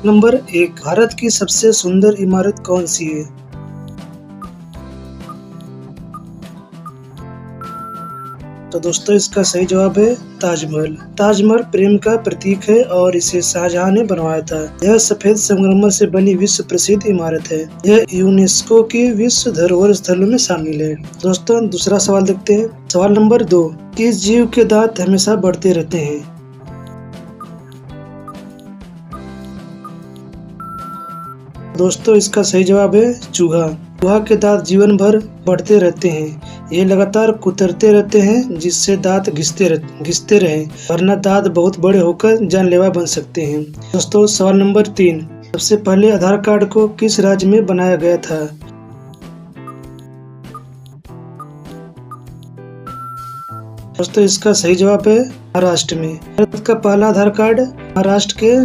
Number 1, Bharat की सबसे सुंदर इमारत कौन सी है? तो दोस्तों इसका सही जवाब है ताजमहल। ताजमहल प्रेम का प्रतीक है और इसे शाहजहां ने बनवाया था। यह सफेद संगमरमर से बनी विश्व प्रसिद्ध इमारत है। यह यूनेस्को की विश्व धरोहर स्थलों में शामिल है। दोस्तों दूसरा सवाल देखते हैं। सवाल नंबर 2, किस जीव के दांत हमेशा बढ़ते रहते हैं? दोस्तों इसका सही जवाब है चूहा। चूहा के दांत जीवन भर बढ़ते रहते हैं। ये लगातार कुतरते रहते हैं जिससे दांत घिसते रहें, वरना दांत बहुत बड़े होकर जानलेवा बन सकते हैं। दोस्तों सवाल नंबर 3, सबसे पहले आधार कार्ड को किस राज्य में बनाया गया था? दोस्तों इसका सही जवाब है महाराष्ट्र में। भारत का पहला आधार कार्ड महाराष्ट्र के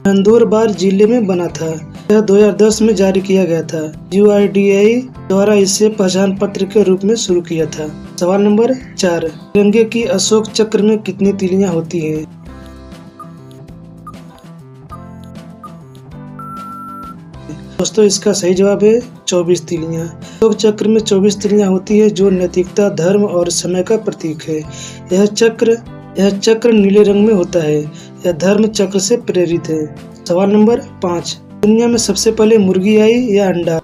नंदुरबार जिले में बना था। यह 2010 में जारी किया गया था। UIDAI द्वारा इसे पहचान पत्र के रूप में शुरू किया था। सवाल नंबर 4, तिरंगे की अशोक चक्र में कितनी तीलियां होती हैं? दोस्तों इसका सही जवाब है 24 तीलियां। अशोक चक्र में 24 तीलियां होती है जो नैतिकता, धर्म और समय का प्रतीक है। यह चक्र नीले रंग में होता है। यह धर्म चक्र से प्रेरित है। सवाल नंबर 5, दुनिया में सबसे पहले मुर्गी आई या अंडा?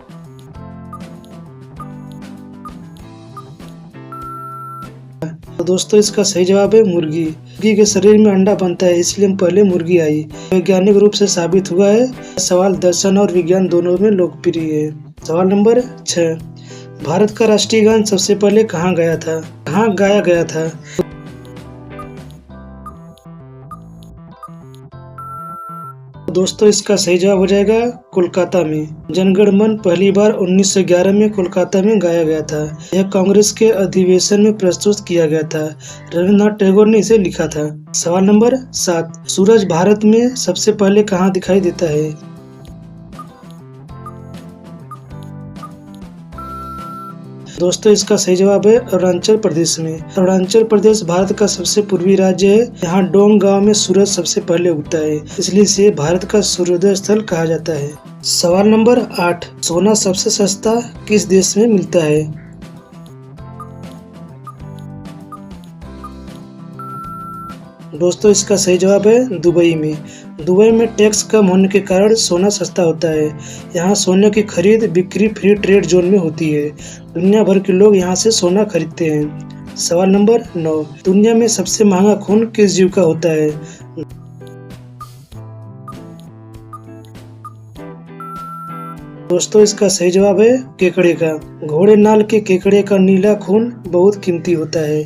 तो दोस्तों इसका सही जवाब है मुर्गी। मुर्गी के शरीर में अंडा बनता है, इसलिए पहले मुर्गी आई। वैज्ञानिक रूप से साबित हुआ है। सवाल दर्शन और विज्ञान दोनों में लोकप्रिय है। सवाल नंबर 6, भारत का राष्ट्रीय गान सबसे पहले कहाँ गाया गया था? दोस्तों इसका सही जवाब हो जाएगा कोलकाता में। जनगण मन पहली बार 1911 में कोलकाता में गाया गया था। यह कांग्रेस के अधिवेशन में प्रस्तुत किया गया था। रविन्द्रनाथ टैगोर ने इसे लिखा था। सवाल नंबर 7, सूरज भारत में सबसे पहले कहाँ दिखाई देता है? दोस्तों इसका सही जवाब है अरुणाचल प्रदेश में। अरुणाचल प्रदेश भारत का सबसे पूर्वी राज्य है। यहाँ डोंग गांव में सूरज सबसे पहले उगता है, इसलिए इसे भारत का सूर्योदय स्थल कहा जाता है। सवाल नंबर 8, सोना सबसे सस्ता किस देश में मिलता है? दोस्तों इसका सही जवाब है दुबई में। दुबई में टैक्स कम होने के कारण सोना सस्ता होता है। यहाँ सोने की खरीद बिक्री फ्री ट्रेड जोन में होती है। दुनिया भर के लोग यहाँ से सोना खरीदते हैं। सवाल नंबर 9, दुनिया में सबसे महंगा खून किस जीव का होता है? दोस्तों इसका सही जवाब है केकड़े का। घोड़े नाल के केकड़े का नीला खून बहुत कीमती होता है।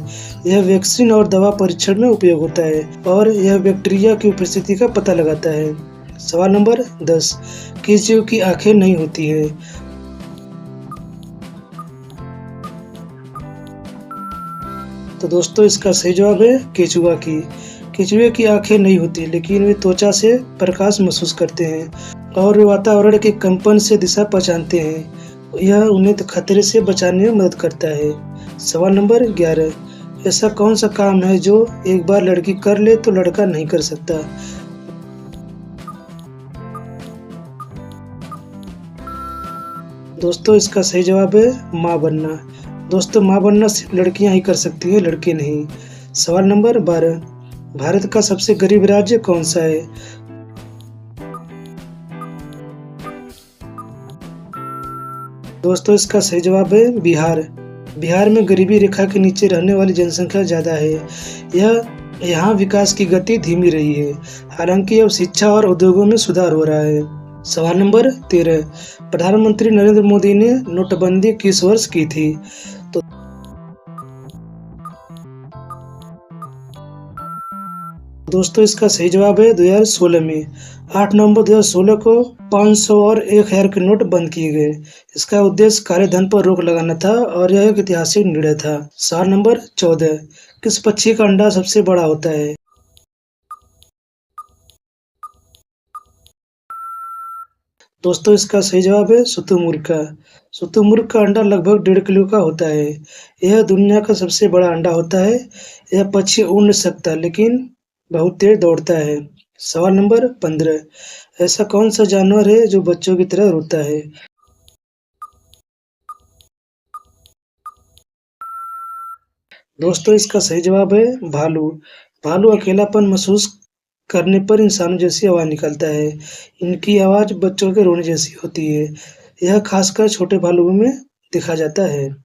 यह वैक्सीन और दवा परीक्षण में उपयोग होता है और यह बैक्टीरिया की उपस्थिति का पता लगाता है। सवाल नंबर 10, किस जीव की आंखें नहीं होती है? तो दोस्तों इसका सही जवाब है केचुआ की। केचुए की आंखें नहीं होती, लेकिन वे त्वचा से प्रकाश महसूस करते हैं और वे वातावरण के कंपन से दिशा पहचानते हैं। यह उन्हें खतरे से बचाने में मदद करता है। सवाल नंबर 11, ऐसा कौन सा काम है जो एक बार लड़की कर ले तो लड़का नहीं कर सकता? दोस्तों इसका सही जवाब है माँ बनना। दोस्तों माँ बनना सिर्फ लड़कियां ही कर सकती हैं, लड़के नहीं। सवाल नंबर 12, भारत का सबसे गरीब राज्य कौन सा है? दोस्तों इसका सही जवाब है बिहार। बिहार में गरीबी रेखा के नीचे रहने वाली जनसंख्या ज्यादा है। यहाँ विकास की गति धीमी रही है, हालांकि अब शिक्षा और उद्योगों में सुधार हो रहा है। सवाल नंबर 13, प्रधानमंत्री नरेंद्र मोदी ने नोटबंदी किस वर्ष की थी? तो दोस्तों इसका सही जवाब है 2016 में। 8 नवंबर 2016 को 500 और 1000 के नोट बंद किए गए। इसका उद्देश्य काले धन पर रोक लगाना था और यह एक ऐतिहासिक निर्णय था। सवाल नंबर 14, किस पक्षी का अंडा सबसे बड़ा होता है? दोस्तों इसका सही जवाब है शुतुरमुर्ग का। शुतुरमुर्ग का अंडा लगभग 1.5 किलो का होता है। यह दुनिया का सबसे बड़ा अंडा होता है। यह पक्षी उड़ नहीं सकता, लेकिन बहुत तेज दौड़ता है। सवाल नंबर 15 ऐसा कौन-सा जानवर है जो बच्चों की तरह रोता है? दोस्तों इसका सही जवाब है भालू। भालू अकेलापन महसूस करने पर इंसानों जैसी आवाज़ निकालता है। इनकी आवाज़ बच्चों के रोने जैसी होती है। यह खासकर छोटे भालुओं में देखा जाता है।